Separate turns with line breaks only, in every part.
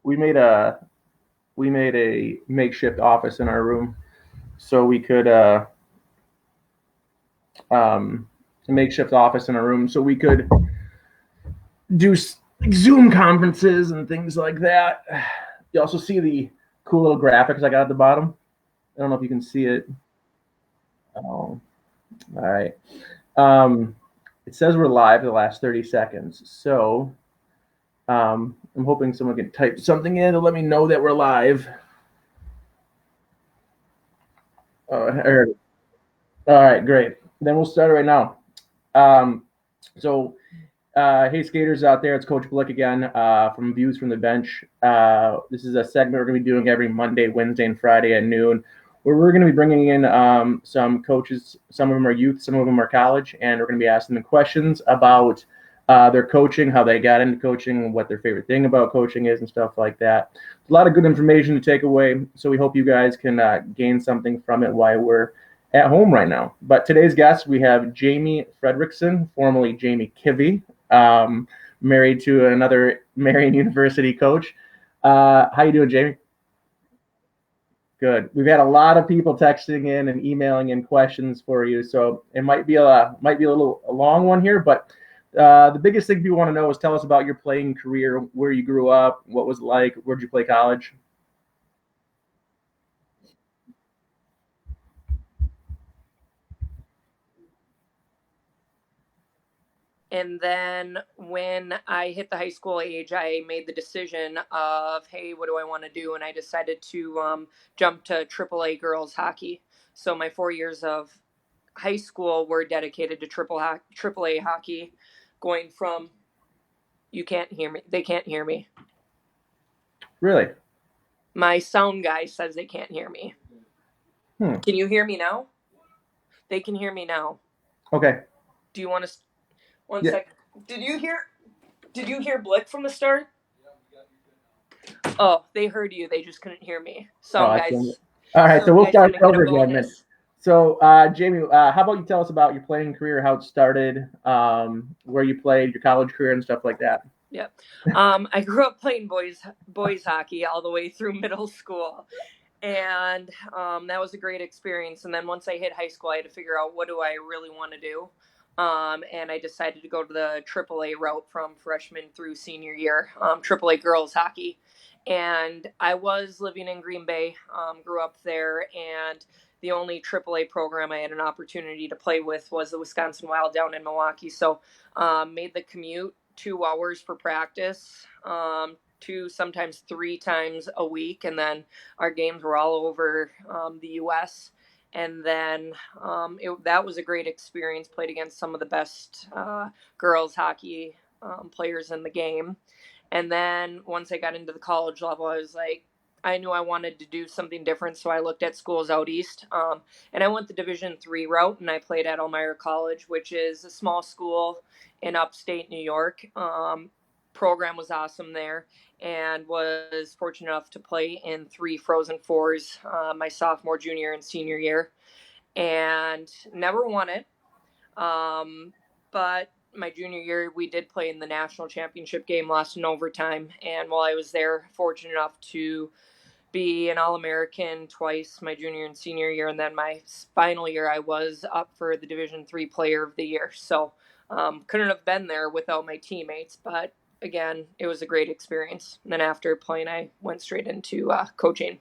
we made a makeshift office in our room so we could a makeshift office in our room so we could do Zoom conferences and things like that. You also see the cool little graphics I got at the bottom. I don't know if you can see it. Oh, all right. Um, it says we're live the last 30 seconds. So I'm hoping someone can type something in to let me know that we're live. All right, great. Then we'll start right now. Um, so, hey, skaters out there, it's Coach Blick again from Views from the Bench. This is a segment we're going to be doing every Monday, Wednesday, and Friday at noon, where we're going to be bringing in some coaches. Some of them are youth, some of them are college, and we're going to be asking them questions about their coaching, how they got into coaching, what their favorite thing about coaching is, and stuff like that. A lot of good information to take away, so we hope you guys can gain something from it while we're at home right now. But today's guest, we have Jamie Fredrickson, formerly Jamie Kivy, married to another Marian University coach. How you doing, Jamie? Good. We've had a lot of people texting in and emailing in questions for you, so it might be a long one here, but the biggest thing people want to know is tell us about your playing career, where you grew up, what was it like, where'd you play college?
And then when I hit the high school age, I made the decision of, hey, what do I want to do? And I decided to jump to AAA girls hockey. So my 4 years of high school were dedicated to AAA hockey, going from, you can't hear me. They can't hear me.
Really?
My sound guy says they can't hear me.
Hmm.
Can you hear me now? They can hear me now.
Okay.
Do you want to? One
Yeah.
second. Did you hear? Did you hear Blick from the start? Oh, they heard you. They just couldn't hear me. Sound
Awesome.
guys.
All right, so
Sound
we'll
guys
start
gonna get a
over again then.
bonus.
So, Jamie, how about you tell us about your playing career, how it started, where you played, your college career, and stuff like that?
Yep. I grew up playing boys hockey all the way through middle school, and that was a great experience. And then once I hit high school, I had to figure out what do I really want to do. And I decided to go to the AAA route from freshman through senior year, AAA girls hockey. And I was living in Green Bay, grew up there, and the only AAA program I had an opportunity to play with was the Wisconsin Wild down in Milwaukee. So made the commute 2 hours for practice, two, sometimes three times a week. And then our games were all over the U.S. And then that was a great experience. Played against some of the best girls hockey players in the game. And then once I got into the college level, I was like, I knew I wanted to do something different, so I looked at schools out east, and I went the Division III route, and I played at Elmira College, which is a small school in upstate New York. Program was awesome there, and was fortunate enough to play in three Frozen Fours my sophomore, junior, and senior year, and never won it. But my junior year, we did play in the national championship game, lost in overtime. And while I was there, fortunate enough to be an All-American twice, my junior and senior year. And then my final year, I was up for the Division III Player of the Year. So couldn't have been there without my teammates. But again, it was a great experience. And then after playing, I went straight into coaching.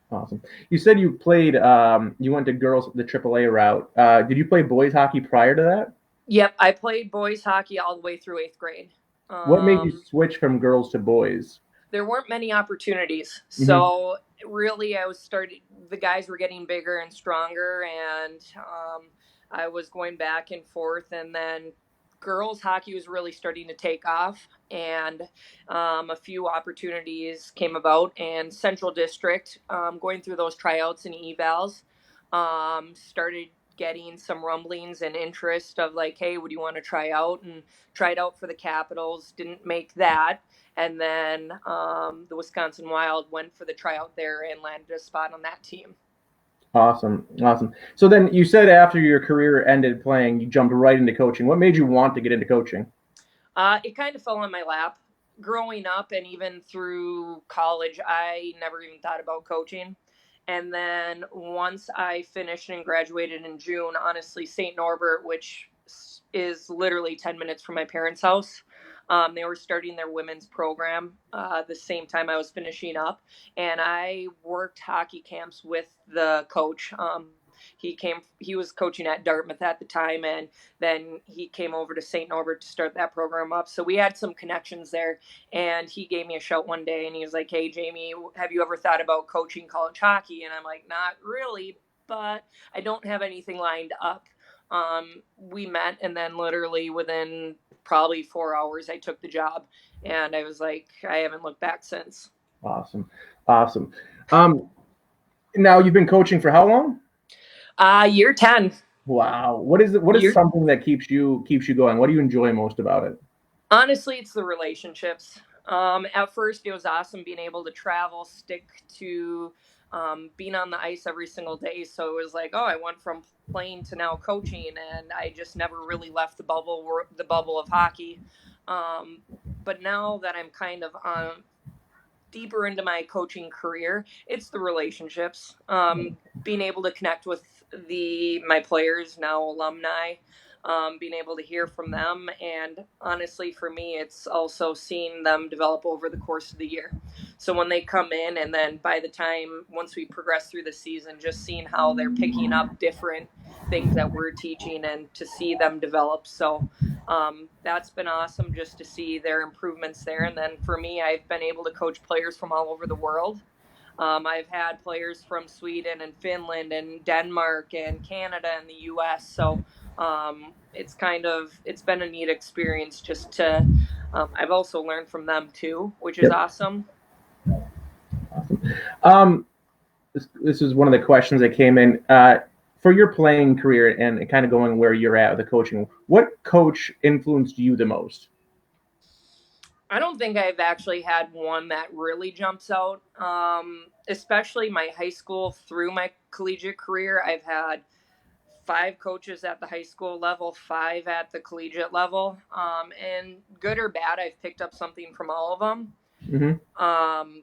Awesome. You said you played, you went to girls the AAA route. Did you play boys hockey prior to that?
Yep, I played boys hockey all the way through eighth grade.
What made you
Um,
switch from girls to boys?
there weren't many opportunities.
Mm-hmm.
So really, I was starting. The guys were getting bigger and stronger, and I was going back and forth. And then girls hockey was really starting to take off, and a few opportunities came about. And Central District, going through those tryouts and evals, started getting some rumblings and interest of like, hey, would you want to try out? And tried out for the Capitals, didn't make that, and then the Wisconsin Wild went for the tryout there and landed a spot on that team.
Awesome. Awesome. So then you said after your career ended playing, you jumped right into coaching. What made you want to get into coaching?
It kind of fell on my lap. growing up and even through college, I never even thought about coaching. And then once I finished and graduated in June, honestly, St. Norbert, which is literally 10 minutes from my parents' house, they were starting their women's program the same time I was finishing up. And I worked hockey camps with the coach. He was coaching at Dartmouth at the time, and then he came over to St. Norbert to start that program up. So we had some connections there, and he gave me a shout one day, and he was like, "Hey, Jamie, have you ever thought about coaching college hockey?" And I'm like, "Not really, but I don't have anything lined up." We met, and then literally within probably 4 hours, I took the job, and I was like, I haven't looked back since.
Awesome. Awesome. Now you've been coaching for how long?
Year 10.
Wow. What is it? What is something that keeps you going? What do you enjoy most about it?
Honestly, it's the relationships. At first, it was awesome being able to travel, stick to being on the ice every single day. So it was like, oh, I went from playing to now coaching, and I just never really left the bubble of hockey. But now that I'm kind of deeper into my coaching career, it's the relationships. Being able to connect with my players, now alumni, being able to hear from them. And honestly, for me, it's also seeing them develop over the course of the year. So when they come in, and then by the time, once we progress through the season, just seeing how they're picking up different things that we're teaching and to see them develop. So that's been awesome just to see their improvements there. And then for me, I've been able to coach players from all over the world. I've had players from Sweden and Finland and Denmark and Canada and the U.S. So it's been a neat experience just to, I've also learned from them too, which is awesome.
Awesome. This is one of the questions that came in. For your playing career and kind of going where you're at with the coaching, what coach influenced you the most?
I don't think I've actually had one that really jumps out. Especially my high school through my collegiate career, I've had 5 coaches at the high school level, 5 at the collegiate level. And good or bad, I've picked up something from all of them.
Mm-hmm.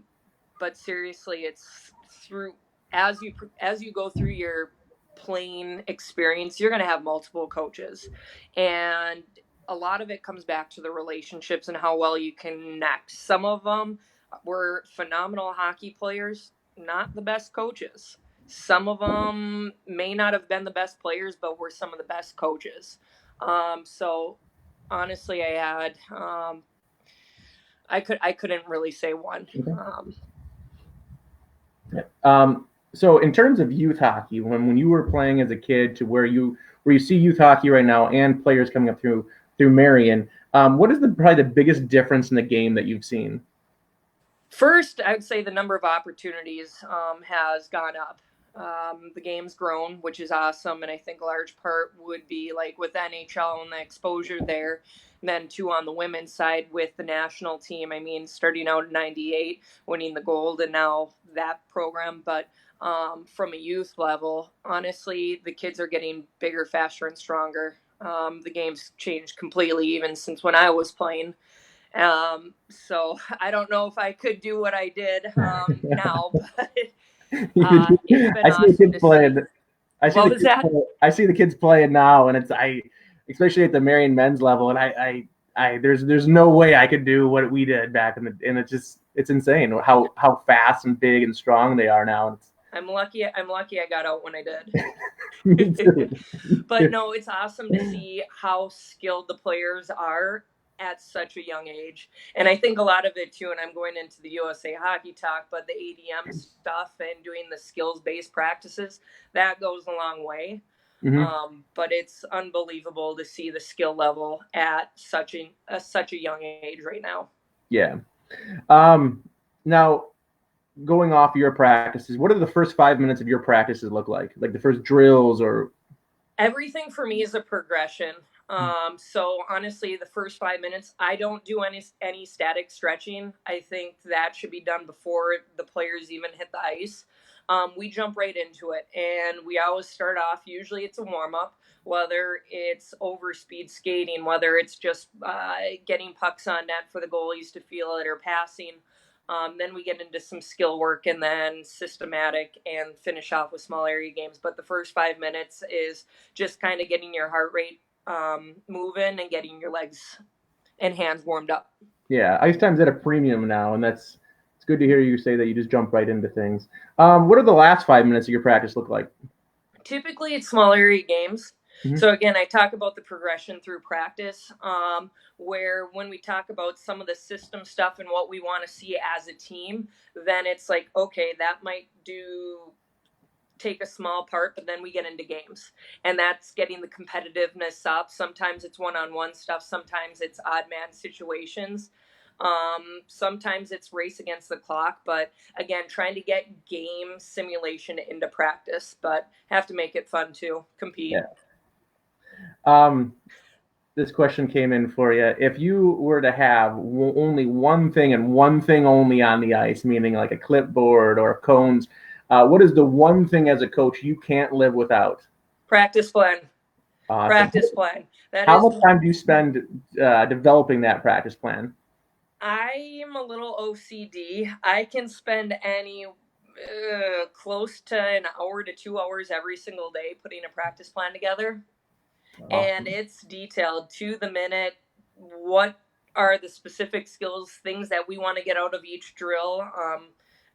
But seriously, it's through as you go through your playing experience, you're going to have multiple coaches, and a lot of it comes back to the relationships and how well you connect. Some of them were phenomenal hockey players, not the best coaches. Some of them may not have been the best players, but were some of the best coaches. So honestly, I couldn't really say one.
Okay. So in terms of youth hockey, when you were playing as a kid to where you see youth hockey right now and players coming up through Marian, what is probably the biggest difference in the game that you've seen?
First, I would say the number of opportunities has gone up. The game's grown, which is awesome, and I think a large part would be like with NHL and the exposure there. And then too on the women's side with the national team. I mean, starting out in '98, winning the gold, and now that program. But from a youth level, honestly, the kids are getting bigger, faster, and stronger. The game's changed completely, even since when I was playing. So I don't know if I could do what I did now, but it's been awesome to see.
I see the kids playing now, and especially at the Marian men's level, and there's no way I could do what we did back and it's insane how fast and big and strong they are now.
I'm lucky I got out when I did. But no, it's awesome to see how skilled the players are at such a young age. And I think a lot of it too, and I'm going into the USA Hockey Talk, but the ADM stuff and doing the skills-based practices, that goes a long way.
Mm-hmm.
But it's unbelievable to see the skill level at such a young age right now.
Yeah. Now, going off your practices, what do the first 5 minutes of your practices look like? Like the first drills or?
Everything for me is a progression. So honestly, the first 5 minutes, I don't do any static stretching. I think that should be done before the players even hit the ice. We jump right into it, and we always start off. Usually, it's a warm up, whether it's over speed skating, whether it's just getting pucks on net for the goalies to feel it, or passing. Then we get into some skill work, and then systematic, and finish off with small area games. But the first 5 minutes is just kind of getting your heart rate moving and getting your legs and hands warmed up.
Yeah, ice time's at a premium now, and it's good to hear you say that you just jump right into things. What do the last 5 minutes of your practice look like?
Typically, it's small area games.
Mm-hmm.
So again, I talk about the progression through practice, where when we talk about some of the system stuff and what we want to see as a team, then it's like, okay, that might take a small part, but then we get into games, and that's getting the competitiveness up. Sometimes it's one-on-one stuff, sometimes it's odd man situations, sometimes it's race against the clock, but again, trying to get game simulation into practice, but have to make it fun too, compete.
Yeah. This question came in for you. If you were to have only one thing and one thing only on the ice, meaning like a clipboard or cones, what is the one thing as a coach you can't live without?
Practice plan.
Awesome.
Practice plan.
How much time do you spend developing that practice plan?
I am a little OCD. I can spend close to an hour to 2 hours every single day putting a practice plan together. Awesome. And it's detailed to the minute. What are the specific skills, things that we want to get out of each drill?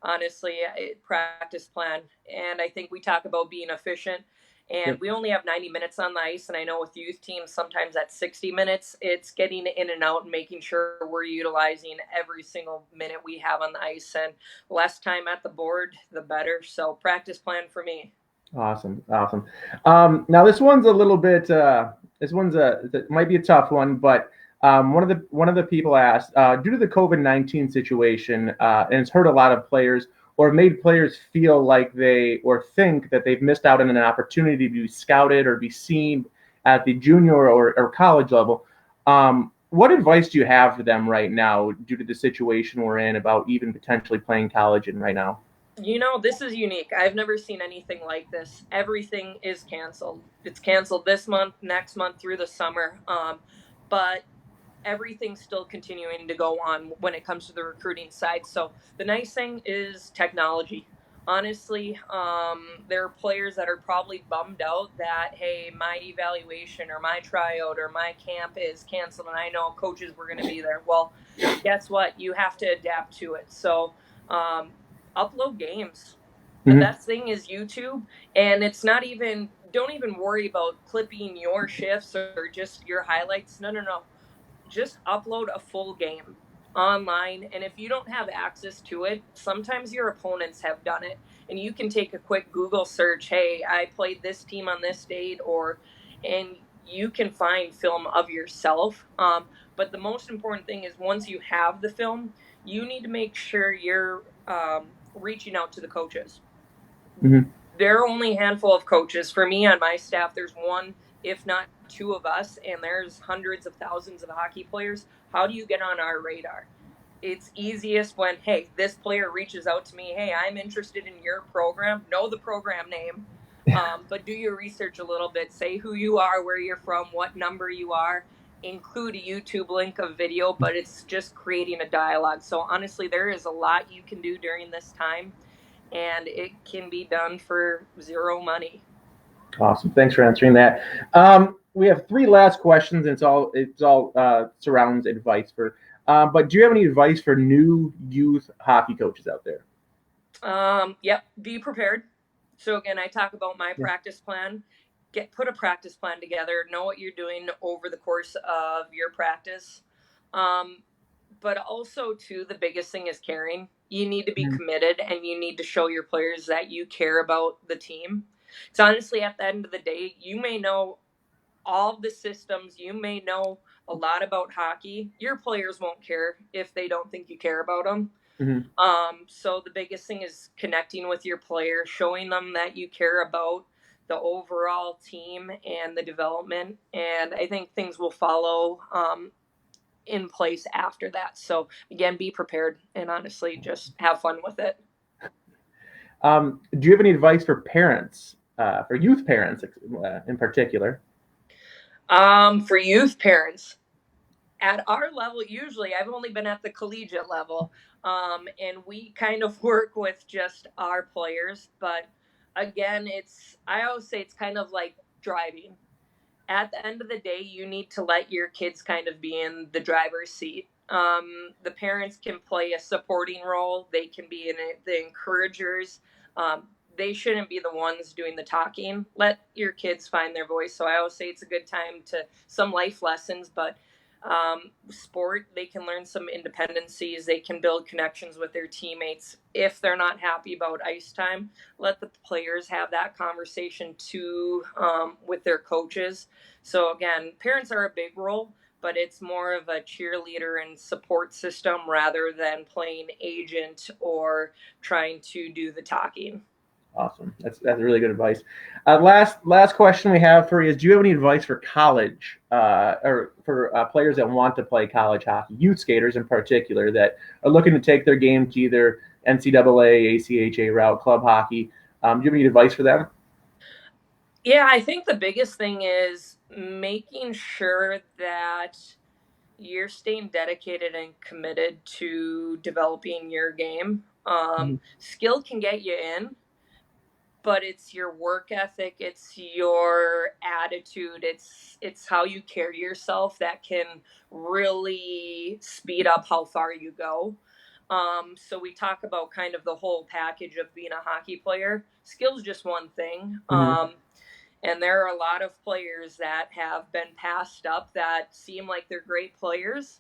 Honestly, practice plan. And I think we talk about being efficient. And we only have 90 minutes on the ice. And I know with youth teams, sometimes that's 60 minutes. It's getting in and out and making sure we're utilizing every single minute we have on the ice. And less time at the board, the better. So practice plan for me.
Awesome. Now this one's a little bit. That might be a tough one, but one of the people asked, due to the COVID-19 situation, and it's hurt a lot of players, or made players feel like or think that they've missed out on an opportunity to be scouted or be seen at the junior or college level. What advice do you have for them right now, due to the situation we're in, about even potentially playing college in right now?
This is unique. I've never seen anything like this. Everything is canceled. It's canceled this month, next month, through the summer. But everything's still continuing to go on when it comes to the recruiting side. So the nice thing is technology. Honestly, there are players that are probably bummed out that, hey, my evaluation or my tryout or my camp is canceled, and I know coaches were going to be there. Well, guess what? You have to adapt to it. So upload games. The best thing is YouTube, and it's not even, don't even worry about clipping your shifts or just your highlights. No. Just upload a full game online, and if you don't have access to it, sometimes your opponents have done it, and you can take a quick Google search, hey, I played this team on this date, and you can find film of yourself. But the most important thing is, once you have the film, you need to make sure you're reaching out to the coaches. Mm-hmm. There are only a handful of coaches. For me, on my staff, there's one, if not two of us, and there's hundreds of thousands of hockey players. How do you get on our radar? It's easiest when, hey, this player reaches out to me, hey, I'm interested in your program. Know the program name, but do your research a little bit. Say who you are, where you're from, what number you are. Include a YouTube link of video, but it's just creating a dialogue. So honestly, there is a lot you can do during this time, and it can be done for zero money.
Awesome. Thanks for answering that. We have three last questions, and it's all surrounds advice for. But do you have any advice for new youth hockey coaches out there?
Yep. Be prepared. So again, I talk about my practice plan. Put a practice plan together. Know what you're doing over the course of your practice. But also, too, the biggest thing is caring. You need to be committed, and you need to show your players that you care about the team. So honestly, at the end of the day, you may know all the systems. You may know a lot about hockey. Your players won't care if they don't think you care about them. Mm-hmm. So the biggest thing is connecting with your player, showing them that you care about the overall team and the development. And I think things will follow in place after that. So again, be prepared and honestly just have fun with it.
Do you have any advice for parents, for youth parents in particular?
For youth parents, at our level, usually I've only been at the collegiate level, and we kind of work with just our players. But again, I always say it's kind of like driving. At the end of the day, you need to let your kids kind of be in the driver's seat. The parents can play a supporting role. They can be the encouragers. They shouldn't be the ones doing the talking. Let your kids find their voice. So I always say it's a good time to some life lessons, but sport, they can learn some independencies. They can build connections with their teammates. If they're not happy about ice time, let the players have that conversation too with their coaches. So again, parents are a big role, but it's more of a cheerleader and support system rather than playing agent or trying to do the talking.
Awesome. That's really good advice. Last question we have for you is: do you have any advice for college or for players that want to play college hockey, youth skaters in particular, that are looking to take their game to either NCAA, ACHA route, club hockey? Do you have any advice for them?
Yeah, I think the biggest thing is making sure that you're staying dedicated and committed to developing your game. Skill can get you in, but it's your work ethic, it's your attitude, it's how you carry yourself that can really speed up how far you go. So we talk about kind of the whole package of being a hockey player. Skill's just one thing. And there are a lot of players that have been passed up that seem like they're great players,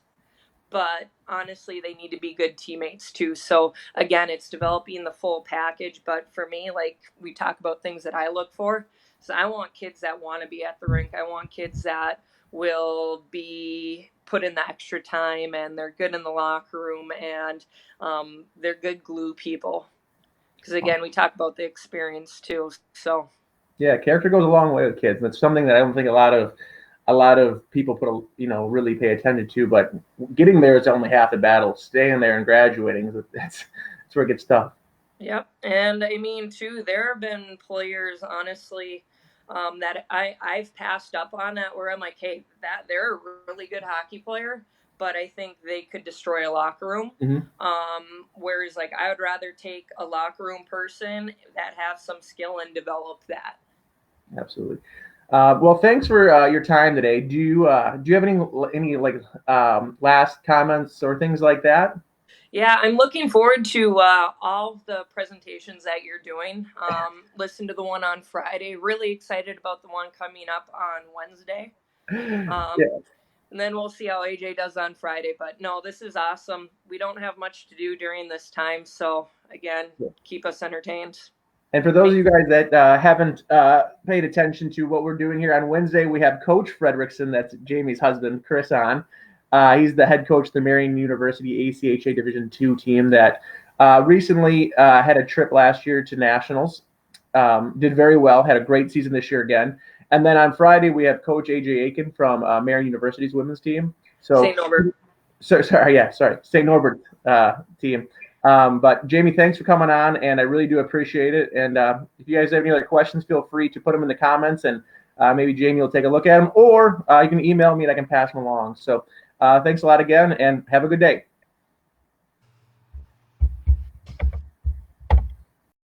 but honestly, they need to be good teammates too. So again, it's developing the full package. But for me, like we talk about things that I look for. So I want kids that want to be at the rink. I want kids that will be put in the extra time and they're good in the locker room and they're good glue people. Because again, we talk about the experience too. So
Yeah, character goes a long way with kids. That's something that I don't think a lot of people really pay attention to. But getting there is only half the battle. Staying there and graduating, that's where it gets tough.
yep. And I mean, too, there have been players, honestly, that I've passed up on that where I'm like, hey, that they're a really good hockey player, but I think they could destroy a locker room.
Mm-hmm.
Whereas, like, I would rather take a locker room person that have some skill and develop that.
Absolutely. Well, thanks for your time today. Do you have any like last comments or things like that?
Yeah, I'm looking forward to all the presentations that you're doing. Listen to the one on Friday. Really excited about the one coming up on Wednesday.
Yeah.
And then we'll see how AJ does on Friday. But no, this is awesome. We don't have much to do during this time. So, again, keep us entertained.
And for those of you guys that haven't paid attention to what we're doing here on Wednesday, we have Coach Fredrickson, that's Jamie's husband, Chris, on. He's the head coach of the Marian University ACHA Division II team that recently had a trip last year to nationals. Did very well, had a great season this year again. And then on Friday, we have Coach AJ Aiken from Marian University's women's team.
St. Norbert.
St. Norbert team. But Jamie, thanks for coming on, and I really do appreciate it. And if you guys have any other questions, feel free to put them in the comments, and maybe Jamie will take a look at them, or you can email me and I can pass them along. So thanks a lot again, and have a good day.